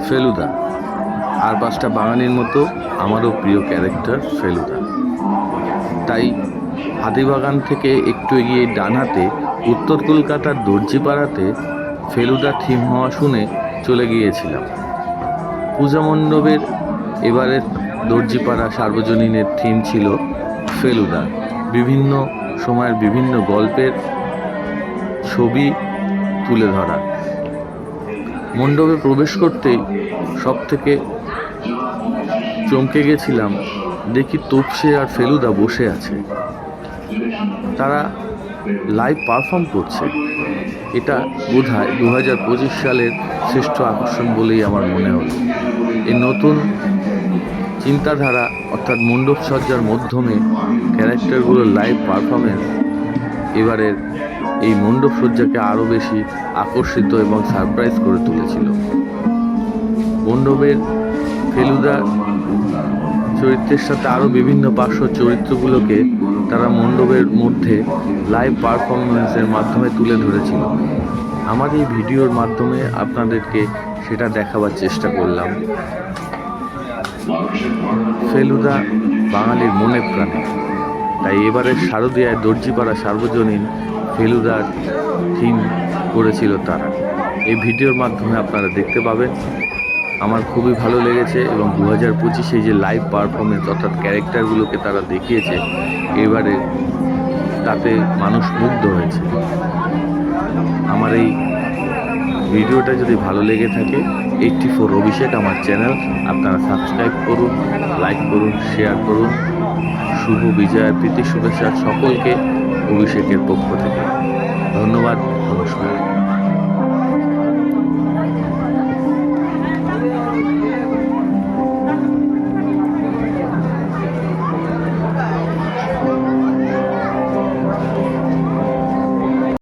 ফেলুদা আর 5টা বাঙালির মতো আমারও প্রিয় ক্যারেক্টার ফেলুদা। তাই হাতিবাগান থেকে একটু এগিয়ে ডান হাতে উত্তর কলকাতার দর্জিপাড়াতে ফেলুদা থিম হওয়া শুনে চলে গিয়েছিলাম। পূজা মণ্ডপের এবারের দর্জিপাড়া সার্বজনীনের থিম ছিল ফেলুদা। বিভিন্ন সময়ের বিভিন্ন গল্পের ছবি তুলে ধরা। মণ্ডপে প্রবেশ করতেই সব থেকে চমকে গেছিলাম, দেখি তোপসে আর ফেলুদা বসে আছে, তারা লাইভ পারফর্ম করছে। এটা বোধহয় 2025 সালের শ্রেষ্ঠ আকর্ষণ বলেই আমার মনে হলো। এই নতুন চিন্তাধারা অর্থাৎ মণ্ডপ সজ্জার মাধ্যমে ক্যারেক্টারগুলোর লাইভ পারফরমেন্স এবারের এই মণ্ডপ সজ্জাকে আরও বেশি আকর্ষিত এবং সারপ্রাইজ করে তুলেছিল। মণ্ডপের ফেলুদা চরিত্রের সাথে আরও বিভিন্ন পার্শ্ব চরিত্রগুলোকে তারা মণ্ডপের মধ্যে লাইভ পারফরমেন্সের মাধ্যমে তুলে ধরেছিল। আমার এই ভিডিওর মাধ্যমে আপনাদেরকে সেটা দেখাবার চেষ্টা করলাম। ফেলুদা বাঙালির মনে প্রাণে, তাই এবারের শারদীয়ায় দর্জিপাড়া সার্বজনীন ফেলুদার থিম করেছিল তারা। এই ভিডিওর মাধ্যমে আপনারা দেখতে পাবেন। আমার খুবই ভালো লেগেছে এবং 2025 যে লাইভ পারফরমেন্স অর্থাৎ ক্যারেক্টারগুলোকে তারা দেখিয়েছে এবারে, তাতে মানুষ মুগ্ধ হয়েছে। আমার এই ভিডিওটা যদি ভালো লেগে থাকে 84 অভিষেক আমার চ্যানেল আপনারা সাবস্ক্রাইব করুন, লাইক করুন, শেয়ার করুন। শুভ বিজয়ার প্রীতি শুভেচ্ছা সকলকে অভিষেকের পক্ষ থেকে। ধন্যবাদ, নমস্কার।